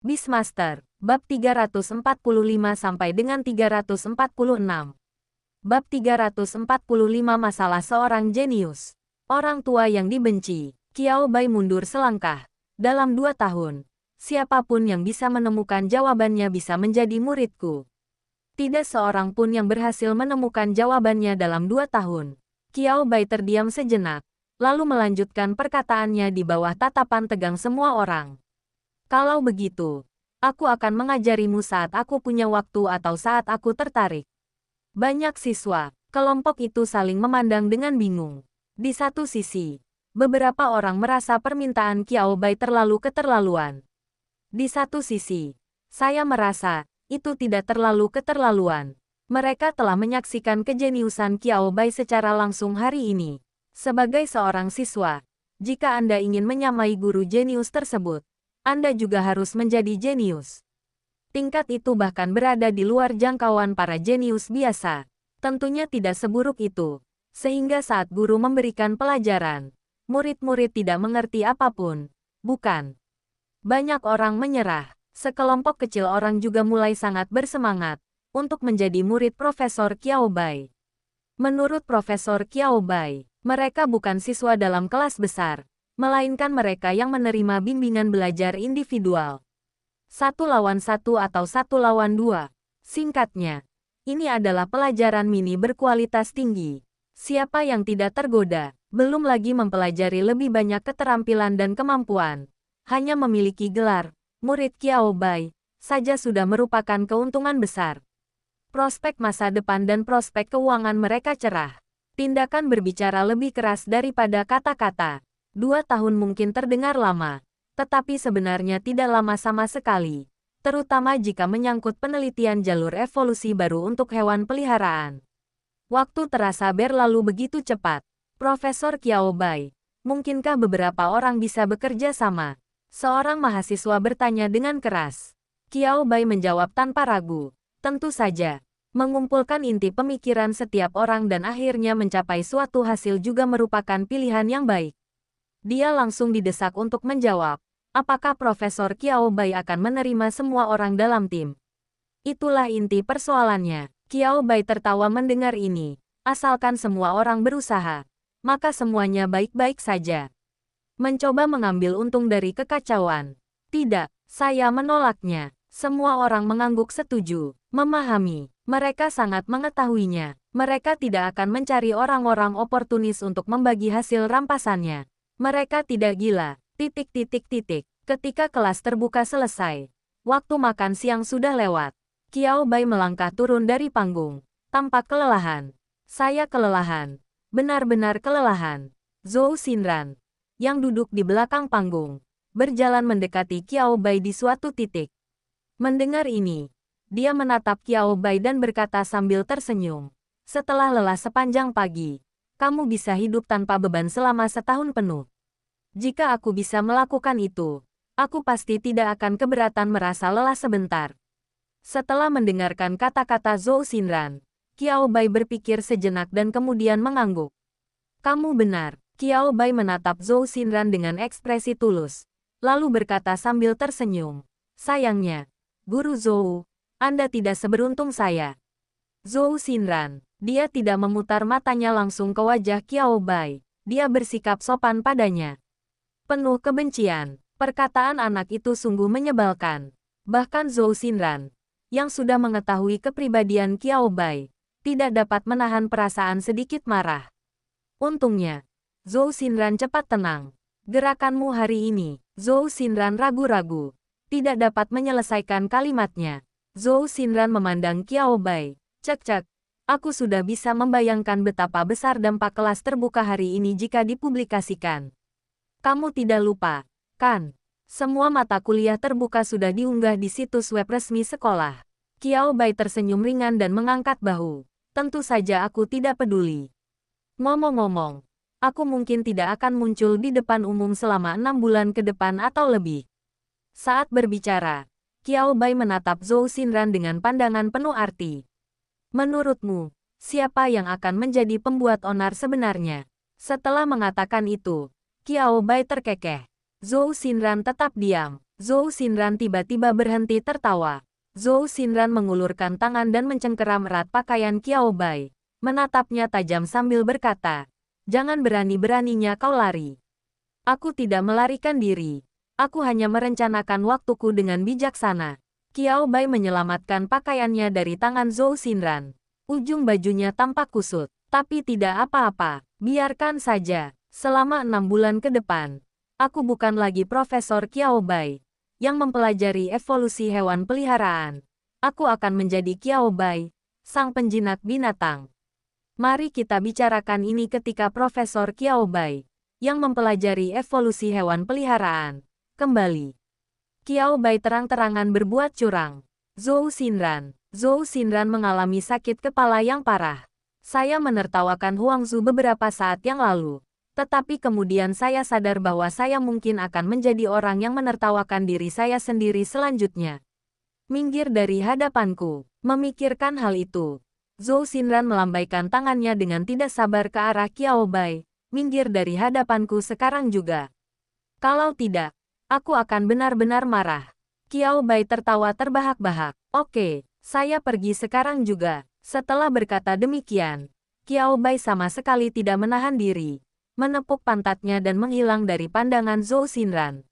Beastmaster, bab 345 sampai dengan 346. Bab 345 masalah seorang jenius. Orang tua yang dibenci. Qiao Bai mundur selangkah. Dalam 2 tahun, siapapun yang bisa menemukan jawabannya bisa menjadi muridku. Tidak seorang pun yang berhasil menemukan jawabannya dalam 2 tahun. Qiao Bai terdiam sejenak, lalu melanjutkan perkataannya di bawah tatapan tegang semua orang. Kalau begitu, aku akan mengajarimu saat aku punya waktu atau saat aku tertarik. Banyak siswa, kelompok itu saling memandang dengan bingung. Di satu sisi, beberapa orang merasa permintaan Qiao Bai terlalu keterlaluan. Di satu sisi, saya merasa itu tidak terlalu keterlaluan. Mereka telah menyaksikan kejeniusan Qiao Bai secara langsung hari ini. Sebagai seorang siswa, jika Anda ingin menyamai guru jenius tersebut, Anda juga harus menjadi jenius. Tingkat itu bahkan berada di luar jangkauan para jenius biasa. Tentunya tidak seburuk itu. Sehingga saat guru memberikan pelajaran, murid-murid tidak mengerti apapun. Bukan. Banyak orang menyerah. Sekelompok kecil orang juga mulai sangat bersemangat untuk menjadi murid Profesor Qiao Bai. Menurut Profesor Qiao Bai, mereka bukan siswa dalam kelas besar, melainkan mereka yang menerima bimbingan belajar individual. 1 lawan 1 atau 1 lawan 2. Singkatnya, ini adalah pelajaran mini berkualitas tinggi. Siapa yang tidak tergoda, belum lagi mempelajari lebih banyak keterampilan dan kemampuan, hanya memiliki gelar murid Qiao Bai saja sudah merupakan keuntungan besar. Prospek masa depan dan prospek keuangan mereka cerah. Tindakan berbicara lebih keras daripada kata-kata. 2 tahun mungkin terdengar lama, tetapi sebenarnya tidak lama sama sekali, terutama jika menyangkut penelitian jalur evolusi baru untuk hewan peliharaan. Waktu terasa berlalu begitu cepat. Profesor Qiao Bai, mungkinkah beberapa orang bisa bekerja sama? Seorang mahasiswa bertanya dengan keras. Qiao Bai menjawab tanpa ragu, tentu saja. Mengumpulkan inti pemikiran setiap orang dan akhirnya mencapai suatu hasil juga merupakan pilihan yang baik. Dia langsung didesak untuk menjawab, apakah Profesor Qiao Bai akan menerima semua orang dalam tim? Itulah inti persoalannya. Qiao Bai tertawa mendengar ini. Asalkan semua orang berusaha, maka semuanya baik-baik saja. Mencoba mengambil untung dari kekacauan. Tidak, saya menolaknya. Semua orang mengangguk setuju, memahami. Mereka sangat mengetahuinya. Mereka tidak akan mencari orang-orang oportunis untuk membagi hasil rampasannya. Mereka tidak gila. ... Ketika kelas terbuka selesai, waktu makan siang sudah lewat. Qiao Bai melangkah turun dari panggung. Tampak kelelahan. Saya kelelahan. Benar-benar kelelahan. Zhou Xinran, yang duduk di belakang panggung, berjalan mendekati Qiao Bai di suatu titik. Mendengar ini, dia menatap Qiao Bai dan berkata sambil tersenyum. Setelah lelah sepanjang pagi, kamu bisa hidup tanpa beban selama setahun penuh. Jika aku bisa melakukan itu, aku pasti tidak akan keberatan merasa lelah sebentar. Setelah mendengarkan kata-kata Zhou Xinran, Qiao Bai berpikir sejenak dan kemudian mengangguk. Kamu benar. Qiao Bai menatap Zhou Xinran dengan ekspresi tulus, lalu berkata sambil tersenyum. Sayangnya, Guru Zhou, Anda tidak seberuntung saya. Zhou Xinran, dia tidak memutar matanya langsung ke wajah Qiao Bai. Dia bersikap sopan padanya. Penuh kebencian. Perkataan anak itu sungguh menyebalkan. Bahkan Zhou Xinran, yang sudah mengetahui kepribadian Qiao Bai, tidak dapat menahan perasaan sedikit marah. Untungnya, Zhou Xinran cepat tenang. Gerakanmu hari ini, Zhou Xinran ragu-ragu, tidak dapat menyelesaikan kalimatnya. Zhou Xinran memandang Qiao Bai. Cek-cek, aku sudah bisa membayangkan betapa besar dampak kelas terbuka hari ini jika dipublikasikan. Kamu tidak lupa, kan? Semua mata kuliah terbuka sudah diunggah di situs web resmi sekolah. Qiao Bai tersenyum ringan dan mengangkat bahu. Tentu saja aku tidak peduli. Ngomong-ngomong, aku mungkin tidak akan muncul di depan umum selama 6 bulan ke depan atau lebih. Saat berbicara, Qiao Bai menatap Zhou Xinran dengan pandangan penuh arti. Menurutmu, siapa yang akan menjadi pembuat onar sebenarnya? Setelah mengatakan itu, Qiao Bai terkekeh. Zhou Xinran tetap diam. Zhou Xinran tiba-tiba berhenti tertawa. Zhou Xinran mengulurkan tangan dan mencengkeram erat pakaian Qiao Bai, menatapnya tajam sambil berkata, "Jangan berani-beraninya kau lari. Aku tidak melarikan diri. Aku hanya merencanakan waktuku dengan bijaksana." Qiao Bai menyelamatkan pakaiannya dari tangan Zhou Xinran. Ujung bajunya tampak kusut, tapi tidak apa-apa. Biarkan saja. Selama 6 bulan ke depan, aku bukan lagi Profesor Qiao Bai yang mempelajari evolusi hewan peliharaan. Aku akan menjadi Qiao Bai, sang penjinak binatang. Mari kita bicarakan ini ketika Profesor Qiao Bai yang mempelajari evolusi hewan peliharaan kembali. Qiao Bai terang-terangan berbuat curang. Zhou Xinran mengalami sakit kepala yang parah. Saya menertawakan Huangzu beberapa saat yang lalu. Tetapi kemudian saya sadar bahwa saya mungkin akan menjadi orang yang menertawakan diri saya sendiri selanjutnya. Minggir dari hadapanku. Memikirkan hal itu, Zhou Xinran melambaikan tangannya dengan tidak sabar ke arah Qiao Bai. Minggir dari hadapanku sekarang juga. Kalau tidak, aku akan benar-benar marah. Qiao Bai tertawa terbahak-bahak. Oke, saya pergi sekarang juga. Setelah berkata demikian, Qiao Bai sama sekali tidak menahan diri, menepuk pantatnya dan menghilang dari pandangan Zhou Xinran.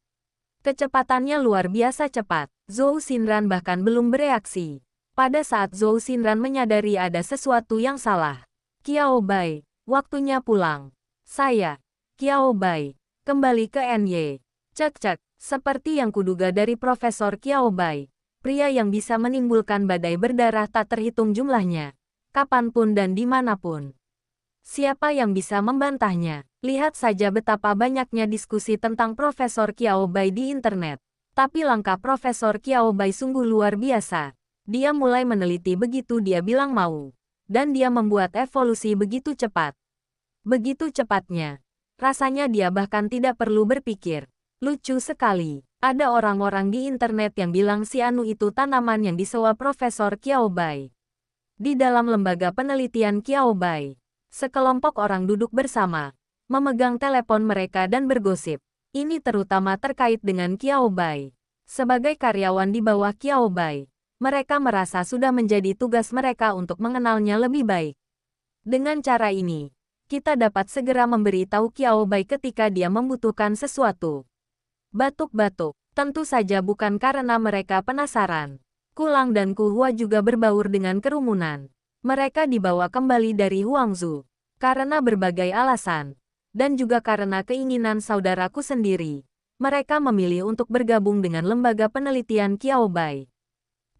Kecepatannya luar biasa cepat. Zhou Xinran bahkan belum bereaksi. Pada saat Zhou Xinran menyadari ada sesuatu yang salah. Qiao Bai, waktunya pulang. Saya, Qiao Bai, kembali ke NY. Cek-cek, seperti yang kuduga dari Profesor Qiao Bai. Pria yang bisa menimbulkan badai berdarah tak terhitung jumlahnya. Kapanpun dan dimanapun. Siapa yang bisa membantahnya? Lihat saja betapa banyaknya diskusi tentang Profesor Qiao Bai di internet. Tapi langkah Profesor Qiao Bai sungguh luar biasa. Dia mulai meneliti begitu dia bilang mau. Dan dia membuat evolusi begitu cepat. Begitu cepatnya. Rasanya dia bahkan tidak perlu berpikir. Lucu sekali. Ada orang-orang di internet yang bilang si Anu itu tanaman yang disewa Profesor Qiao Bai. Di dalam lembaga penelitian Qiao Bai, sekelompok orang duduk bersama, memegang telepon mereka dan bergosip. Ini terutama terkait dengan Qiao Bai. Sebagai karyawan di bawah Qiao Bai, mereka merasa sudah menjadi tugas mereka untuk mengenalnya lebih baik. Dengan cara ini, kita dapat segera memberitahu Qiao Bai ketika dia membutuhkan sesuatu. Batuk-batuk, tentu saja bukan karena mereka penasaran. Kulang dan Kuhua juga berbaur dengan kerumunan. Mereka dibawa kembali dari Huangzu karena berbagai alasan, dan juga karena keinginan saudaraku sendiri. Mereka memilih untuk bergabung dengan lembaga penelitian Qiao Bai.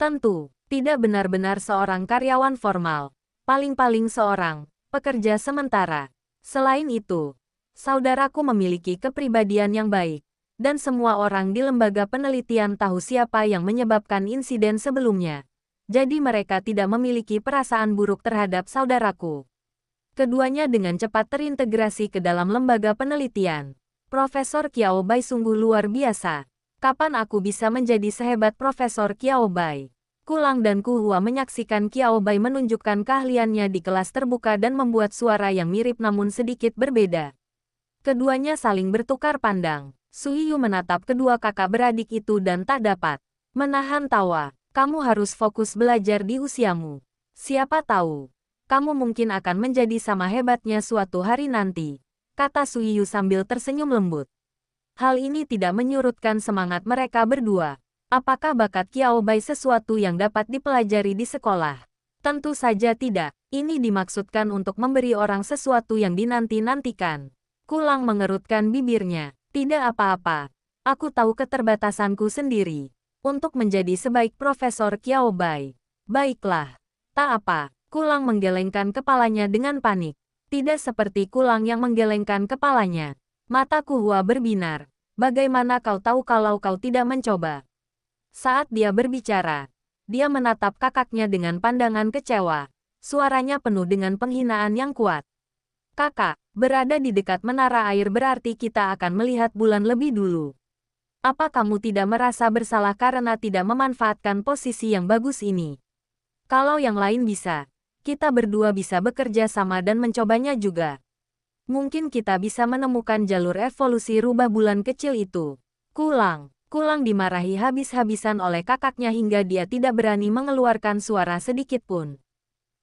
Tentu, tidak benar-benar seorang karyawan formal, paling-paling seorang pekerja sementara. Selain itu, saudaraku memiliki kepribadian yang baik. Dan semua orang di lembaga penelitian tahu siapa yang menyebabkan insiden sebelumnya. Jadi mereka tidak memiliki perasaan buruk terhadap saudaraku. Keduanya dengan cepat terintegrasi ke dalam lembaga penelitian. Profesor Qiao Bai sungguh luar biasa. Kapan aku bisa menjadi sehebat Profesor Qiao Bai? Kulang dan Kuhua menyaksikan Qiao Bai menunjukkan keahliannya di kelas terbuka dan membuat suara yang mirip namun sedikit berbeda. Keduanya saling bertukar pandang. Suiyu menatap kedua kakak beradik itu dan tak dapat menahan tawa. Kamu harus fokus belajar di usiamu. Siapa tahu, kamu mungkin akan menjadi sama hebatnya suatu hari nanti, kata Suiyu sambil tersenyum lembut. Hal ini tidak menyurutkan semangat mereka berdua. Apakah bakat Qiao Bai sesuatu yang dapat dipelajari di sekolah? Tentu saja tidak. Ini dimaksudkan untuk memberi orang sesuatu yang dinanti-nantikan. Kulang mengerutkan bibirnya. Tidak apa-apa. Aku tahu keterbatasanku sendiri. Untuk menjadi sebaik Profesor Qiao Bai. Baiklah. Tak apa. Kulang menggelengkan kepalanya dengan panik. Tidak seperti Kulang yang menggelengkan kepalanya. Mata Kuhua berbinar. Bagaimana kau tahu kalau kau tidak mencoba? Saat dia berbicara, dia menatap kakaknya dengan pandangan kecewa. Suaranya penuh dengan penghinaan yang kuat. Kakak, berada di dekat menara air berarti kita akan melihat bulan lebih dulu. Apa kamu tidak merasa bersalah karena tidak memanfaatkan posisi yang bagus ini? Kalau yang lain bisa, kita berdua bisa bekerja sama dan mencobanya juga. Mungkin kita bisa menemukan jalur evolusi rubah bulan kecil itu. Kulang, Kulang dimarahi habis-habisan oleh kakaknya hingga dia tidak berani mengeluarkan suara sedikit pun.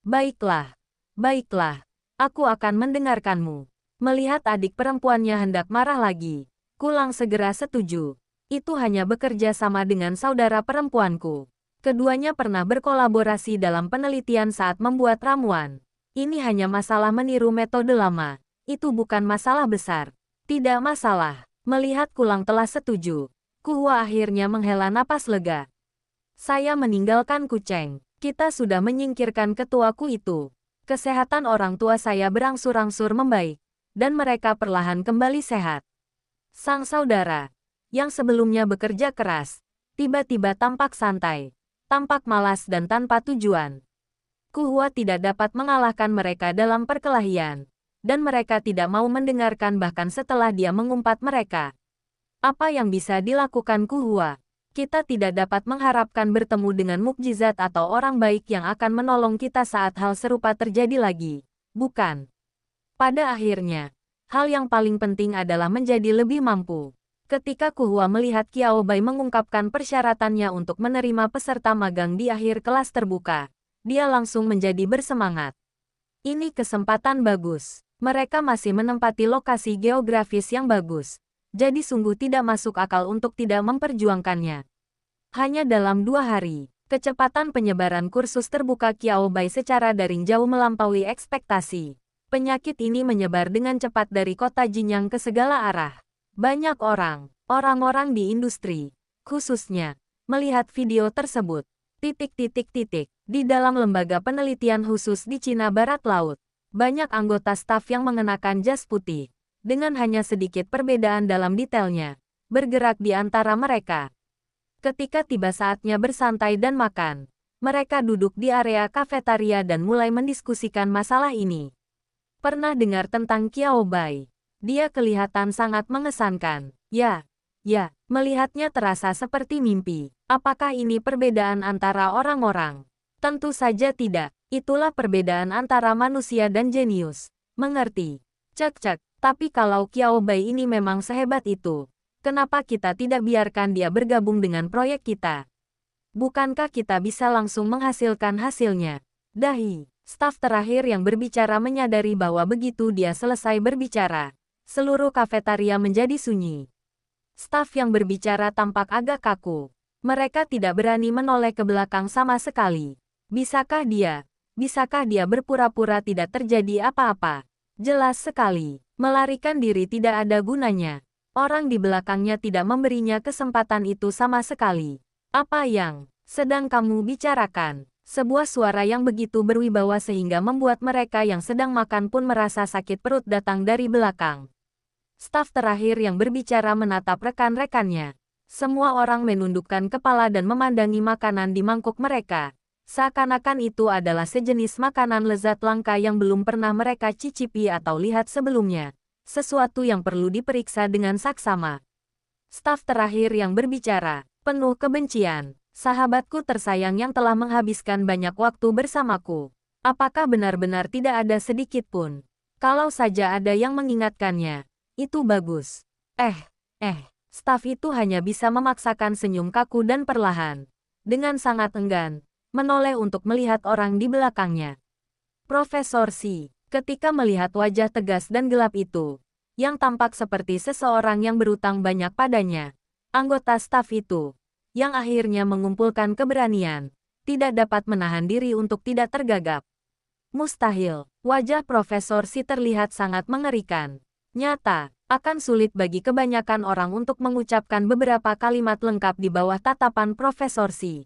Baiklah, baiklah, aku akan mendengarkanmu. Melihat adik perempuannya hendak marah lagi, Kulang segera setuju. Itu hanya bekerja sama dengan saudara perempuanku. Keduanya pernah berkolaborasi dalam penelitian saat membuat ramuan. Ini hanya masalah meniru metode lama. Itu bukan masalah besar. Tidak masalah. Melihat Kulang telah setuju, Kuhua akhirnya menghela napas lega. Saya meninggalkan Kucheng. Kita sudah menyingkirkan ketuaku itu. Kesehatan orang tua saya berangsur-angsur membaik, dan mereka perlahan kembali sehat. Sang saudara, yang sebelumnya bekerja keras, tiba-tiba tampak santai, tampak malas dan tanpa tujuan. Kuhua tidak dapat mengalahkan mereka dalam perkelahian, dan mereka tidak mau mendengarkan bahkan setelah dia mengumpat mereka. Apa yang bisa dilakukan Kuhua? Kita tidak dapat mengharapkan bertemu dengan mukjizat atau orang baik yang akan menolong kita saat hal serupa terjadi lagi, bukan? Pada akhirnya, hal yang paling penting adalah menjadi lebih mampu. Ketika Kuhua melihat Qiao Bai mengungkapkan persyaratannya untuk menerima peserta magang di akhir kelas terbuka, dia langsung menjadi bersemangat. Ini kesempatan bagus. Mereka masih menempati lokasi geografis yang bagus. Jadi sungguh tidak masuk akal untuk tidak memperjuangkannya. Hanya dalam 2 hari, kecepatan penyebaran kursus terbuka Qiao Bai secara daring jauh melampaui ekspektasi. Penyakit ini menyebar dengan cepat dari kota Jinyang ke segala arah. Banyak orang-orang di industri, khususnya, melihat video tersebut. Di dalam lembaga penelitian khusus di Cina Barat Laut, banyak anggota staf yang mengenakan jas putih. Dengan hanya sedikit perbedaan dalam detailnya, bergerak di antara mereka. Ketika tiba saatnya bersantai dan makan, mereka duduk di area kafetaria dan mulai mendiskusikan masalah ini. Pernah dengar tentang Qiao Bai? Dia kelihatan sangat mengesankan. Ya, melihatnya terasa seperti mimpi. Apakah ini perbedaan antara orang-orang? Tentu saja tidak. Itulah perbedaan antara manusia dan jenius. Mengerti? Cek. Tapi kalau Qiao Bai ini memang sehebat itu, kenapa kita tidak biarkan dia bergabung dengan proyek kita? Bukankah kita bisa langsung menghasilkan hasilnya? Dahi, staf terakhir yang berbicara menyadari bahwa begitu dia selesai berbicara, seluruh kafetaria menjadi sunyi. Staf yang berbicara tampak agak kaku. Mereka tidak berani menoleh ke belakang sama sekali. Bisakah dia berpura-pura tidak terjadi apa-apa? Jelas sekali, melarikan diri tidak ada gunanya. Orang di belakangnya tidak memberinya kesempatan itu sama sekali. Apa yang sedang kamu bicarakan? Sebuah suara yang begitu berwibawa sehingga membuat mereka yang sedang makan pun merasa sakit perut datang dari belakang. Staf terakhir yang berbicara menatap rekan-rekannya. Semua orang menundukkan kepala dan memandangi makanan di mangkuk mereka. Seakan-akan itu adalah sejenis makanan lezat langka yang belum pernah mereka cicipi atau lihat sebelumnya. Sesuatu yang perlu diperiksa dengan saksama. Staf terakhir yang berbicara, penuh kebencian. Sahabatku tersayang yang telah menghabiskan banyak waktu bersamaku. Apakah benar-benar tidak ada sedikit pun? Kalau saja ada yang mengingatkannya, itu bagus. Staf itu hanya bisa memaksakan senyum kaku dan perlahan. Dengan sangat enggan, menoleh untuk melihat orang di belakangnya. Profesor Xi, ketika melihat wajah tegas dan gelap itu, yang tampak seperti seseorang yang berutang banyak padanya, anggota staf itu, yang akhirnya mengumpulkan keberanian, tidak dapat menahan diri untuk tidak tergagap. Mustahil, wajah Profesor Xi terlihat sangat mengerikan. Nyata, akan sulit bagi kebanyakan orang untuk mengucapkan beberapa kalimat lengkap di bawah tatapan Profesor Xi.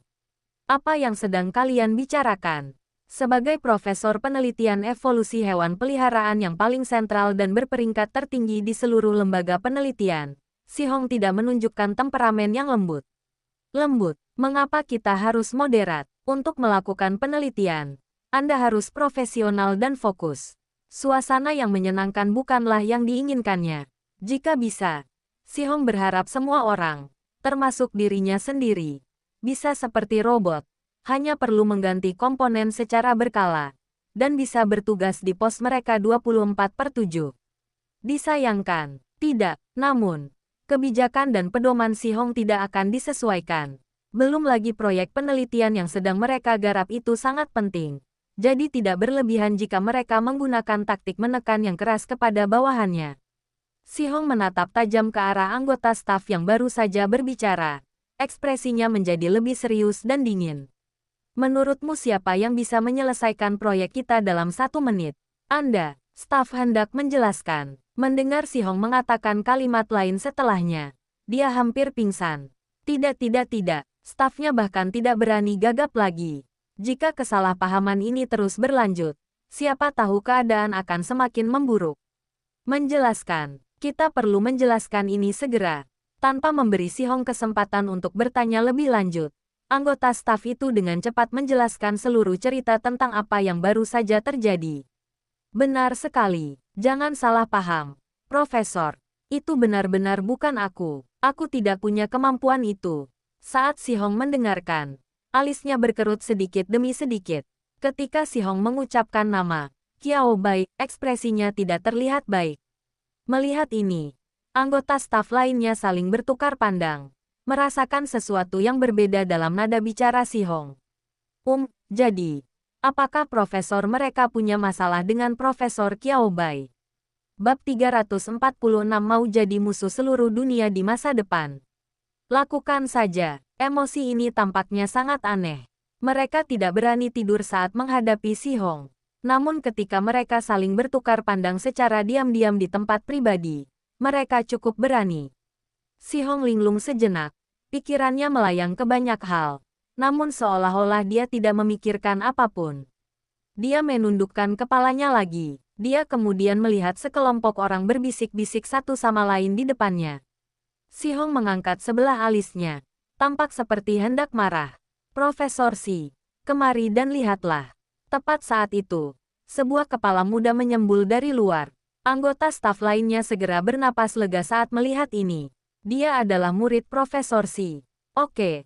Apa yang sedang kalian bicarakan? Sebagai profesor penelitian evolusi hewan peliharaan yang paling sentral dan berperingkat tertinggi di seluruh lembaga penelitian, Xi Hong tidak menunjukkan temperamen yang lembut. Mengapa kita harus moderat? Untuk melakukan penelitian, Anda harus profesional dan fokus. Suasana yang menyenangkan bukanlah yang diinginkannya. Jika bisa, Xi Hong berharap semua orang, termasuk dirinya sendiri, bisa seperti robot, hanya perlu mengganti komponen secara berkala, dan bisa bertugas di pos mereka 24/7. Disayangkan, tidak, namun, Kebijakan dan pedoman Si Hong tidak akan disesuaikan. Belum lagi proyek penelitian yang sedang mereka garap itu sangat penting. Jadi tidak berlebihan jika mereka menggunakan taktik menekan yang keras kepada bawahannya. Si Hong menatap tajam ke arah anggota staf yang baru saja berbicara. Ekspresinya menjadi lebih serius dan dingin. Menurutmu siapa yang bisa menyelesaikan proyek kita dalam 1 menit? Anda, staf hendak menjelaskan. Mendengar Si Hong mengatakan kalimat lain setelahnya, dia hampir pingsan. Tidak. Stafnya bahkan tidak berani gagap lagi. Jika kesalahpahaman ini terus berlanjut, siapa tahu keadaan akan semakin memburuk. Menjelaskan. Kita perlu menjelaskan ini segera. Tanpa memberi Si Hong kesempatan untuk bertanya lebih lanjut, anggota staf itu dengan cepat menjelaskan seluruh cerita tentang apa yang baru saja terjadi. Benar sekali. Jangan salah paham. Profesor, itu benar-benar bukan aku. Aku tidak punya kemampuan itu. Saat Si Hong mendengarkan, alisnya berkerut sedikit demi sedikit. Ketika Si Hong mengucapkan nama Qiao Bai, ekspresinya tidak terlihat baik. Melihat ini, anggota staf lainnya saling bertukar pandang, merasakan sesuatu yang berbeda dalam nada bicara Si Hong. Jadi, apakah profesor mereka punya masalah dengan Profesor Qiao Bai? Bab 346 mau jadi musuh seluruh dunia di masa depan. Lakukan saja. Emosi ini tampaknya sangat aneh. Mereka tidak berani tidur saat menghadapi Si Hong. Namun ketika mereka saling bertukar pandang secara diam-diam di tempat pribadi, mereka cukup berani. Si Hong linglung sejenak. Pikirannya melayang ke banyak hal. Namun seolah-olah dia tidak memikirkan apapun. Dia menundukkan kepalanya lagi. Dia kemudian melihat sekelompok orang berbisik-bisik satu sama lain di depannya. Si Hong mengangkat sebelah alisnya. Tampak seperti hendak marah. Profesor Si, kemari dan lihatlah. Tepat saat itu, sebuah kepala muda menyembul dari luar. Anggota staf lainnya segera bernapas lega saat melihat ini. Dia adalah murid Profesor Si. Oke,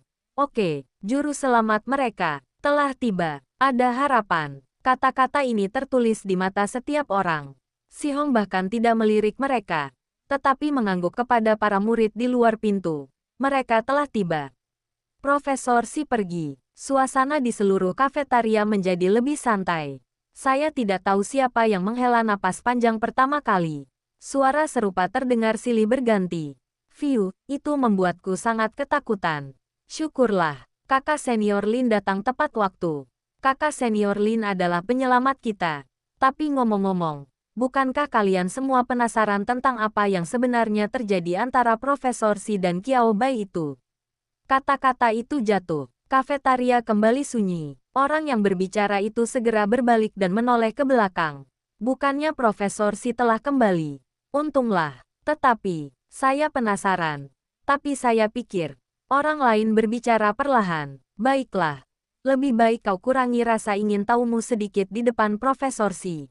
juru selamat mereka telah tiba. Ada harapan. Kata-kata ini tertulis di mata setiap orang. Si Hong bahkan tidak melirik mereka, tetapi mengangguk kepada para murid di luar pintu. Mereka telah tiba. Profesor Si pergi. Suasana di seluruh kafetaria menjadi lebih santai. Saya tidak tahu siapa yang menghela napas panjang pertama kali. Suara serupa terdengar silih berganti. Fiu, itu membuatku sangat ketakutan. Syukurlah, kakak senior Lin datang tepat waktu. Kakak senior Lin adalah penyelamat kita. Tapi ngomong-ngomong, bukankah kalian semua penasaran tentang apa yang sebenarnya terjadi antara Profesor Si dan Qiao Bai itu? Kata-kata itu jatuh. Kafetaria kembali sunyi. Orang yang berbicara itu segera berbalik dan menoleh ke belakang. Bukannya Profesor Si telah kembali. Untunglah. Tetapi, saya penasaran. Tapi saya pikir, orang lain berbicara perlahan. Baiklah. Lebih baik kau kurangi rasa ingin tahumu sedikit di depan Profesor Si.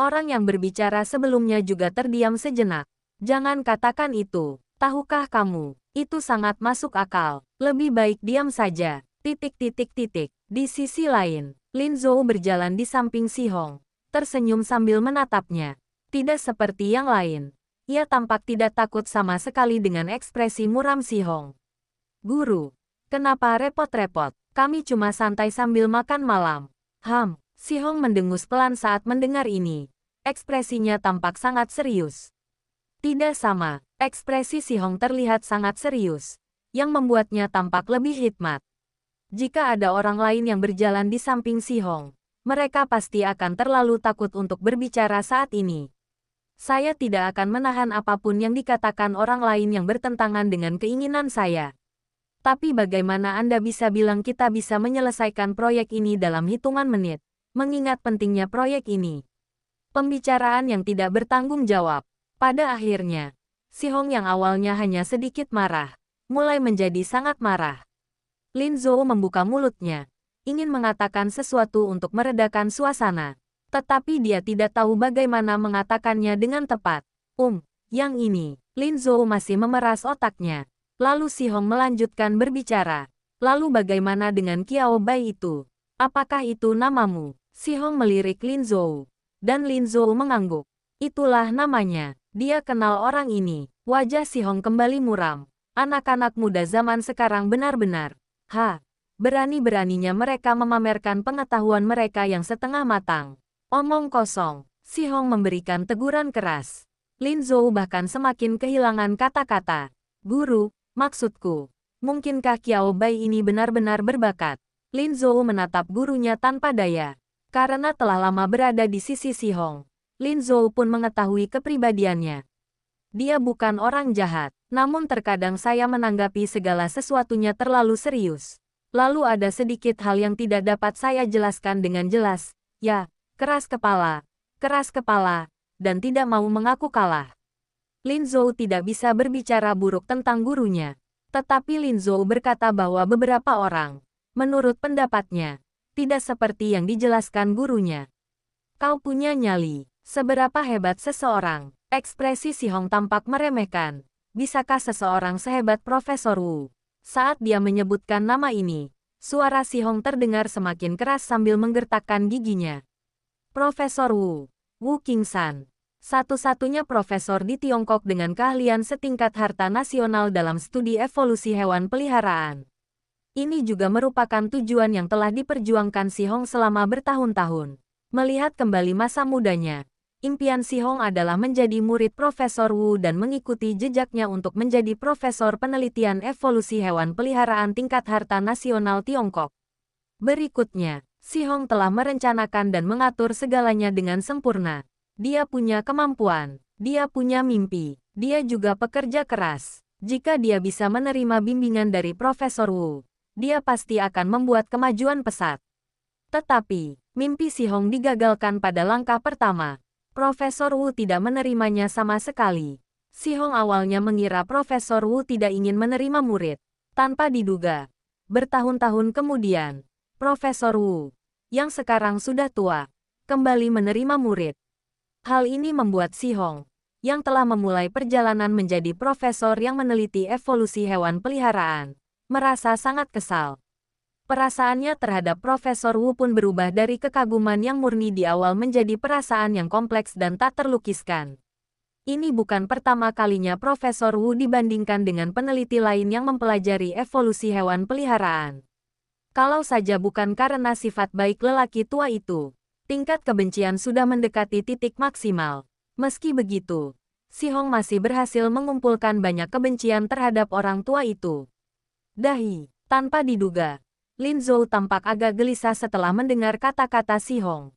Orang yang berbicara sebelumnya juga terdiam sejenak. Jangan katakan itu. Tahukah kamu, itu sangat masuk akal. Lebih baik diam saja. Di sisi lain, Lin Zhou berjalan di samping Si Hong, tersenyum sambil menatapnya. Tidak seperti yang lain. Ia tampak tidak takut sama sekali dengan ekspresi muram Si Hong. Guru, kenapa repot-repot? Kami cuma santai sambil makan malam. Si Hong mendengus pelan saat mendengar ini. Ekspresinya tampak sangat serius. Tidak sama, ekspresi Si Hong terlihat sangat serius, yang membuatnya tampak lebih hikmat. Jika ada orang lain yang berjalan di samping Si Hong, mereka pasti akan terlalu takut untuk berbicara saat ini. Saya tidak akan menahan apapun yang dikatakan orang lain yang bertentangan dengan keinginan saya. Tapi bagaimana Anda bisa bilang kita bisa menyelesaikan proyek ini dalam hitungan menit, mengingat pentingnya proyek ini? Pembicaraan yang tidak bertanggung jawab. Pada akhirnya, Si Hong yang awalnya hanya sedikit marah, mulai menjadi sangat marah. Lin Zhou membuka mulutnya, ingin mengatakan sesuatu untuk meredakan suasana. Tetapi dia tidak tahu bagaimana mengatakannya dengan tepat. Yang ini, Lin Zhou masih memeras otaknya. Lalu Si Hong melanjutkan berbicara. Lalu bagaimana dengan Qiao Bai itu? Apakah itu namamu? Si Hong melirik Lin Zhou. Dan Lin Zhou mengangguk. Itulah namanya. Dia kenal orang ini. Wajah Si Hong kembali muram. Anak-anak muda zaman sekarang benar-benar. Berani-beraninya mereka memamerkan pengetahuan mereka yang setengah matang. Omong kosong. Si Hong memberikan teguran keras. Lin Zhou bahkan semakin kehilangan kata-kata. Guru, maksudku, mungkinkah Qiao Bai ini benar-benar berbakat? Lin Zhou menatap gurunya tanpa daya. Karena telah lama berada di sisi Si Hong, Lin Zhou pun mengetahui kepribadiannya. Dia bukan orang jahat, namun terkadang saya menanggapi segala sesuatunya terlalu serius. Lalu ada sedikit hal yang tidak dapat saya jelaskan dengan jelas. Ya, keras kepala, dan tidak mau mengaku kalah. Lin Zhou tidak bisa berbicara buruk tentang gurunya. Tetapi Lin Zhou berkata bahwa beberapa orang, menurut pendapatnya, tidak seperti yang dijelaskan gurunya. Kau punya nyali. Seberapa hebat seseorang? Ekspresi Si Hong tampak meremehkan. Bisakah seseorang sehebat Profesor Wu? Saat dia menyebutkan nama ini, suara Si Hong terdengar semakin keras sambil menggertakkan giginya. Profesor Wu, Wu Qingsan, satu-satunya profesor di Tiongkok dengan keahlian setingkat harta nasional dalam studi evolusi hewan peliharaan. Ini juga merupakan tujuan yang telah diperjuangkan Si Hong selama bertahun-tahun. Melihat kembali masa mudanya, impian Si Hong adalah menjadi murid Profesor Wu dan mengikuti jejaknya untuk menjadi profesor penelitian evolusi hewan peliharaan tingkat harta nasional Tiongkok. Berikutnya, Si Hong telah merencanakan dan mengatur segalanya dengan sempurna. Dia punya kemampuan, dia punya mimpi, dia juga pekerja keras. Jika dia bisa menerima bimbingan dari Profesor Wu, dia pasti akan membuat kemajuan pesat. Tetapi, mimpi Si Hong digagalkan pada langkah pertama. Profesor Wu tidak menerimanya sama sekali. Si Hong awalnya mengira Profesor Wu tidak ingin menerima murid. Tanpa diduga, bertahun-tahun kemudian, Profesor Wu, yang sekarang sudah tua, kembali menerima murid. Hal ini membuat Si Hong, yang telah memulai perjalanan menjadi profesor yang meneliti evolusi hewan peliharaan, merasa sangat kesal. Perasaannya terhadap Profesor Wu pun berubah dari kekaguman yang murni di awal menjadi perasaan yang kompleks dan tak terlukiskan. Ini bukan pertama kalinya Profesor Wu dibandingkan dengan peneliti lain yang mempelajari evolusi hewan peliharaan. Kalau saja bukan karena sifat baik lelaki tua itu, tingkat kebencian sudah mendekati titik maksimal. Meski begitu, Si Hong masih berhasil mengumpulkan banyak kebencian terhadap orang tua itu. Tanpa diduga, Lin Zhou tampak agak gelisah setelah mendengar kata-kata Si Hong.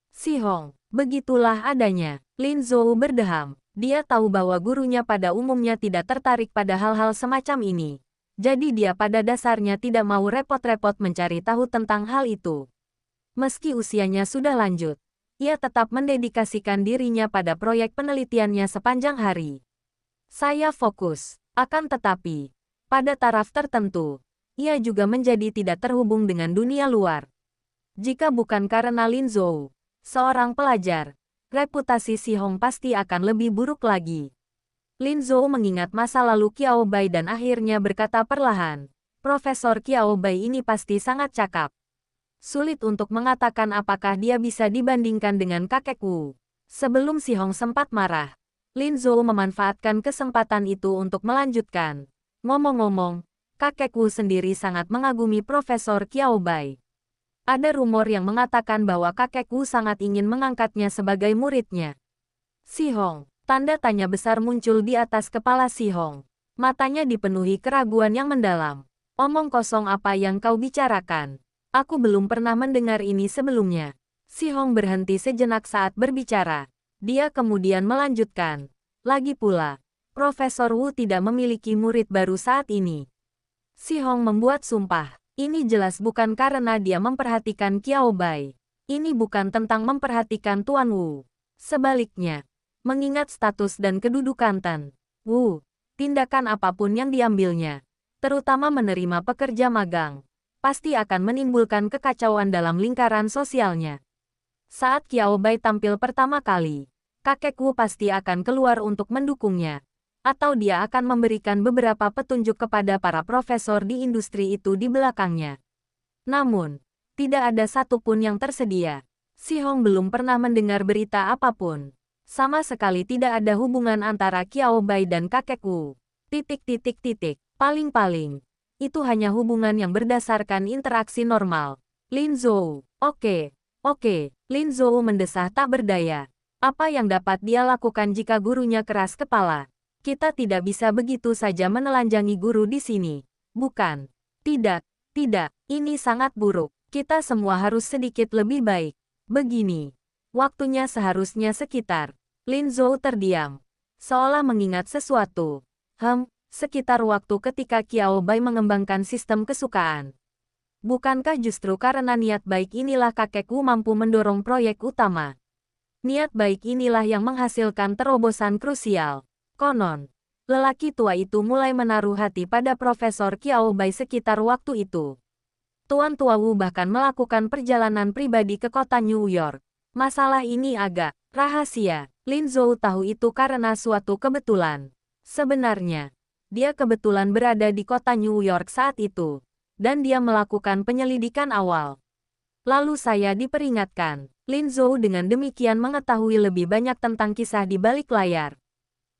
Si Hong, begitulah adanya. Lin Zhou berdeham. Dia tahu bahwa gurunya pada umumnya tidak tertarik pada hal-hal semacam ini. Jadi dia pada dasarnya tidak mau repot-repot mencari tahu tentang hal itu. Meski usianya sudah lanjut, ia tetap mendedikasikan dirinya pada proyek penelitiannya sepanjang hari. Saya fokus, akan tetapi, pada taraf tertentu, ia juga menjadi tidak terhubung dengan dunia luar. Jika bukan karena Lin Zhou, seorang pelajar, reputasi Si Hong pasti akan lebih buruk lagi. Lin Zhou mengingat masa lalu Qiao Bai dan akhirnya berkata perlahan, Profesor Qiao Bai ini pasti sangat cakap. Sulit untuk mengatakan apakah dia bisa dibandingkan dengan kakek Wu. Sebelum Si Hong sempat marah, Lin Zhou memanfaatkan kesempatan itu untuk melanjutkan. Ngomong-ngomong, kakek Wu sendiri sangat mengagumi Profesor Qiao Bai. Ada rumor yang mengatakan bahwa kakek Wu sangat ingin mengangkatnya sebagai muridnya. Si Hong, tanda tanya besar muncul di atas kepala Si Hong. Matanya dipenuhi keraguan yang mendalam. Omong kosong apa yang kau bicarakan? Aku belum pernah mendengar ini sebelumnya. Si Hong berhenti sejenak saat berbicara. Dia kemudian melanjutkan. Lagi pula, Profesor Wu tidak memiliki murid baru saat ini. Si Hong membuat sumpah. Ini jelas bukan karena dia memperhatikan Qiao Bai. Ini bukan tentang memperhatikan Tuan Wu. Sebaliknya, mengingat status dan kedudukan Tan Wu, tindakan apapun yang diambilnya, terutama menerima pekerja magang, pasti akan menimbulkan kekacauan dalam lingkaran sosialnya. Saat Qiao Bai tampil pertama kali, kakek Wu pasti akan keluar untuk mendukungnya. Atau dia akan memberikan beberapa petunjuk kepada para profesor di industri itu di belakangnya. Namun, tidak ada satupun yang tersedia. Si Hong belum pernah mendengar berita apapun. Sama sekali tidak ada hubungan antara Qiao Bai dan kakek Wu. Paling-paling. Itu hanya hubungan yang berdasarkan interaksi normal. Lin Zhou. Oke. Lin Zhou mendesah tak berdaya. Apa yang dapat dia lakukan jika gurunya keras kepala? Kita tidak bisa begitu saja menelanjangi guru di sini. Bukan. Tidak. Ini sangat buruk. Kita semua harus sedikit lebih baik. Begini. Waktunya seharusnya sekitar. Lin Zhou terdiam. Seolah mengingat sesuatu. Sekitar waktu ketika Qiao Bai mengembangkan sistem kesukaan. Bukankah justru karena niat baik inilah kakekku mampu mendorong proyek utama? Niat baik inilah yang menghasilkan terobosan krusial. Konon, lelaki tua itu mulai menaruh hati pada Profesor Qiao Bai sekitar waktu itu. Tuan Tua Wu bahkan melakukan perjalanan pribadi ke kota New York. Masalah ini agak rahasia. Lin Zhou tahu itu karena suatu kebetulan. Sebenarnya, dia kebetulan berada di kota New York saat itu. Dan dia melakukan penyelidikan awal. Lalu saya diperingatkan. Lin Zhou dengan demikian mengetahui lebih banyak tentang kisah di balik layar.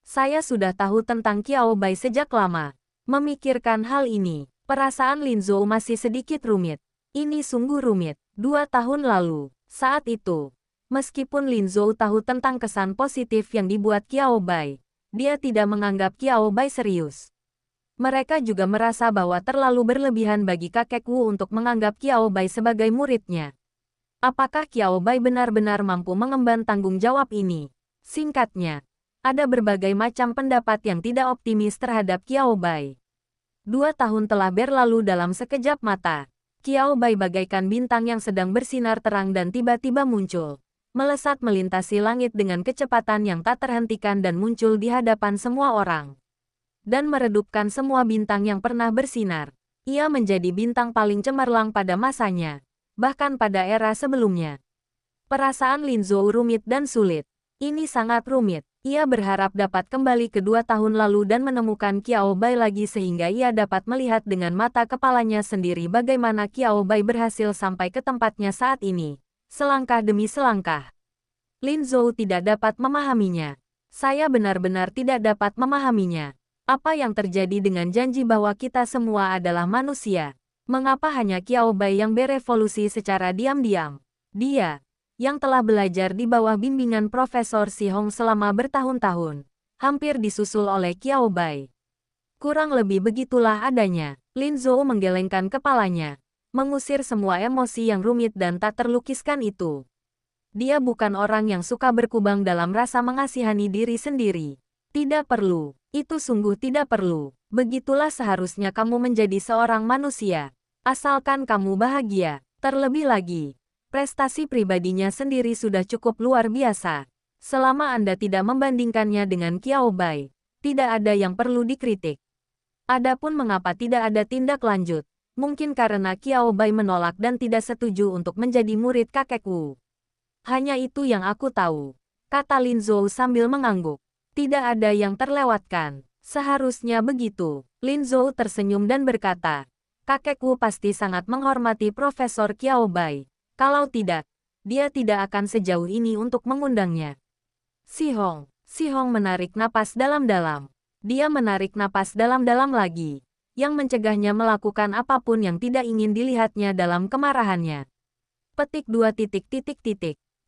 Saya sudah tahu tentang Qiao Bai sejak lama. Memikirkan hal ini, perasaan Lin Zhou masih sedikit rumit. Ini sungguh rumit. 2 tahun lalu, saat itu, meskipun Lin Zhou tahu tentang kesan positif yang dibuat Qiao Bai, dia tidak menganggap Qiao Bai serius. Mereka juga merasa bahwa terlalu berlebihan bagi kakek Wu untuk menganggap Qiao Bai sebagai muridnya. Apakah Qiao Bai benar-benar mampu mengemban tanggung jawab ini? Singkatnya, ada berbagai macam pendapat yang tidak optimis terhadap Qiao Bai. 2 tahun telah berlalu dalam sekejap mata. Qiao Bai bagaikan bintang yang sedang bersinar terang dan tiba-tiba muncul. Melesat melintasi langit dengan kecepatan yang tak terhentikan dan muncul di hadapan semua orang. Dan meredupkan semua bintang yang pernah bersinar. Ia menjadi bintang paling cemerlang pada masanya. Bahkan pada era sebelumnya. Perasaan Lin Zhou rumit dan sulit. Ini sangat rumit. Ia berharap dapat kembali ke 2 tahun lalu dan menemukan Qiao Bai lagi sehingga ia dapat melihat dengan mata kepalanya sendiri bagaimana Qiao Bai berhasil sampai ke tempatnya saat ini. Selangkah demi selangkah. Lin Zhou tidak dapat memahaminya. Saya benar-benar tidak dapat memahaminya. Apa yang terjadi dengan janji bahwa kita semua adalah manusia? Mengapa hanya Qiao Bai yang berevolusi secara diam-diam? Dia, yang telah belajar di bawah bimbingan Profesor Si Hong selama bertahun-tahun, hampir disusul oleh Qiao Bai. Kurang lebih begitulah adanya. Lin Zhou menggelengkan kepalanya, mengusir semua emosi yang rumit dan tak terlukiskan itu. Dia bukan orang yang suka berkubang dalam rasa mengasihani diri sendiri. Tidak perlu. Itu sungguh tidak perlu. Begitulah seharusnya kamu menjadi seorang manusia. Asalkan kamu bahagia. Terlebih lagi, prestasi pribadinya sendiri sudah cukup luar biasa. Selama Anda tidak membandingkannya dengan Qiao Bai, tidak ada yang perlu dikritik. Adapun mengapa tidak ada tindak lanjut, mungkin karena Qiao Bai menolak dan tidak setuju untuk menjadi murid kakek Wu. Hanya itu yang aku tahu, kata Lin Zhou sambil mengangguk. Tidak ada yang terlewatkan. Seharusnya begitu. Lin Zhou tersenyum dan berkata, kakekku pasti sangat menghormati Profesor Qiao Bai. Kalau tidak, dia tidak akan sejauh ini untuk mengundangnya. Si Hong menarik napas dalam-dalam. Dia menarik napas dalam-dalam lagi, yang mencegahnya melakukan apapun yang tidak ingin dilihatnya dalam kemarahannya. Petik 2.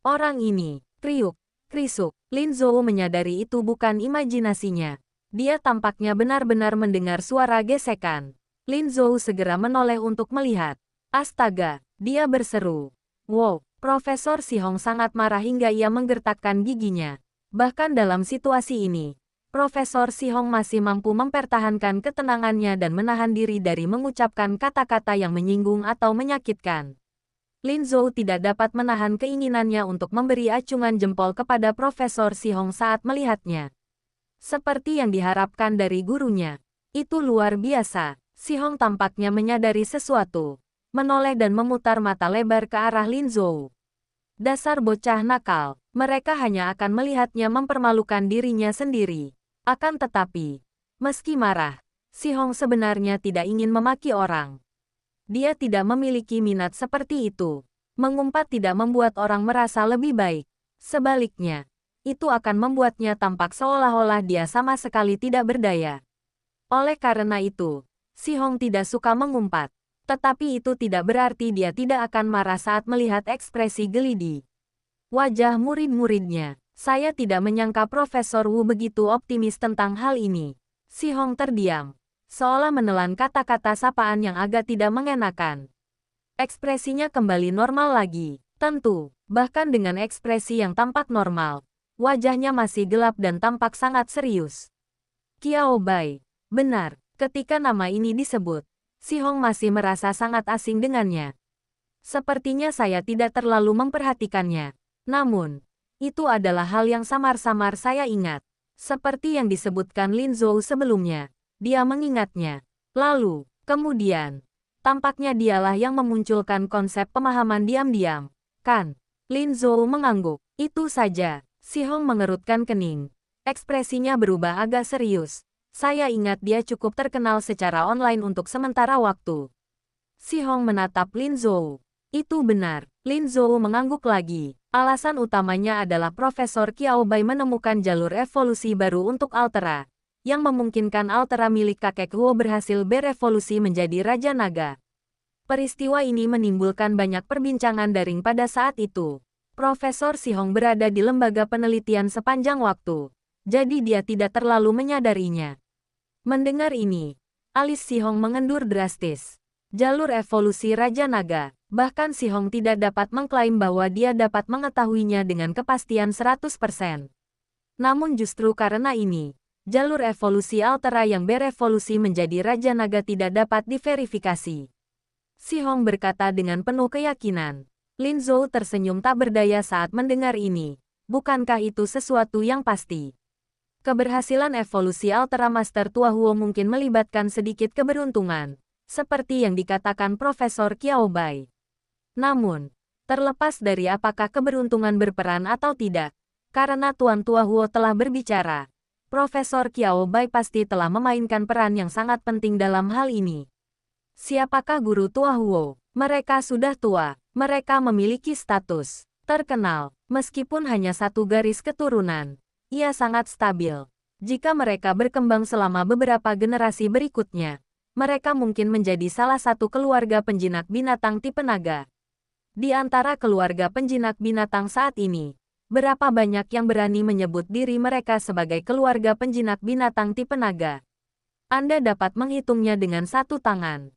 Orang ini, Krisuk. Lin Zhou menyadari itu bukan imajinasinya. Dia tampaknya benar-benar mendengar suara gesekan. Lin Zhou segera menoleh untuk melihat. Astaga, dia berseru. Wow, Profesor Si Hong sangat marah hingga ia menggertakkan giginya. Bahkan dalam situasi ini, Profesor Si Hong masih mampu mempertahankan ketenangannya dan menahan diri dari mengucapkan kata-kata yang menyinggung atau menyakitkan. Lin Zhou tidak dapat menahan keinginannya untuk memberi acungan jempol kepada Profesor Si Hong saat melihatnya. Seperti yang diharapkan dari gurunya. Itu luar biasa. Si Hong tampaknya menyadari sesuatu. Menoleh dan memutar mata lebar ke arah Lin Zhou. Dasar bocah nakal. Mereka hanya akan melihatnya mempermalukan dirinya sendiri. Akan tetapi, meski marah, Si Hong sebenarnya tidak ingin memaki orang. Dia tidak memiliki minat seperti itu. Mengumpat tidak membuat orang merasa lebih baik. Sebaliknya, itu akan membuatnya tampak seolah-olah dia sama sekali tidak berdaya. Oleh karena itu, Si Hong tidak suka mengumpat. Tetapi itu tidak berarti dia tidak akan marah saat melihat ekspresi gelidi wajah murid-muridnya. Saya tidak menyangka Profesor Wu begitu optimis tentang hal ini. Si Hong terdiam, seolah menelan kata-kata sapaan yang agak tidak mengenakan. Ekspresinya kembali normal lagi. Tentu, bahkan dengan ekspresi yang tampak normal, wajahnya masih gelap dan tampak sangat serius. Qiao Bai. Benar, ketika nama ini disebut, Si Hong masih merasa sangat asing dengannya. Sepertinya saya tidak terlalu memperhatikannya. Namun, itu adalah hal yang samar-samar saya ingat. Seperti yang disebutkan Lin Zhou sebelumnya, dia mengingatnya. Lalu, kemudian, tampaknya dialah yang memunculkan konsep pemahaman diam-diam. Kan? Lin Zhou mengangguk. Itu saja. Si Hong mengerutkan kening. Ekspresinya berubah agak serius. Saya ingat dia cukup terkenal secara online untuk sementara waktu. Si Hong menatap Lin Zhou. Itu benar. Lin Zhou mengangguk lagi. Alasan utamanya adalah Profesor Qiao Bai menemukan jalur evolusi baru untuk Altera, yang memungkinkan Altera milik kakek Huo berhasil berevolusi menjadi Raja Naga. Peristiwa ini menimbulkan banyak perbincangan daring pada saat itu. Profesor Si Hong berada di lembaga penelitian sepanjang waktu, jadi dia tidak terlalu menyadarinya. Mendengar ini, alis Si Hong mengendur drastis. Jalur evolusi Raja Naga. Bahkan Si Hong tidak dapat mengklaim bahwa dia dapat mengetahuinya dengan kepastian 100%. Namun justru karena ini, jalur evolusi Altera yang berevolusi menjadi Raja Naga tidak dapat diverifikasi. Si Hong berkata dengan penuh keyakinan. Lin Zhou tersenyum tak berdaya saat mendengar ini. Bukankah itu sesuatu yang pasti? Keberhasilan evolusi Altera Master Tua Huo mungkin melibatkan sedikit keberuntungan, seperti yang dikatakan Profesor Qiao Bai. Namun, terlepas dari apakah keberuntungan berperan atau tidak, karena Tuan Tua Huo telah berbicara, Profesor Qiao Bai pasti telah memainkan peran yang sangat penting dalam hal ini. Siapakah guru Tua Huo? Mereka sudah tua, mereka memiliki status terkenal, meskipun hanya satu garis keturunan. Ia sangat stabil. Jika mereka berkembang selama beberapa generasi berikutnya, mereka mungkin menjadi salah satu keluarga penjinak binatang tipe naga. Di antara keluarga penjinak binatang saat ini, berapa banyak yang berani menyebut diri mereka sebagai keluarga penjinak binatang tipe naga? Anda dapat menghitungnya dengan satu tangan.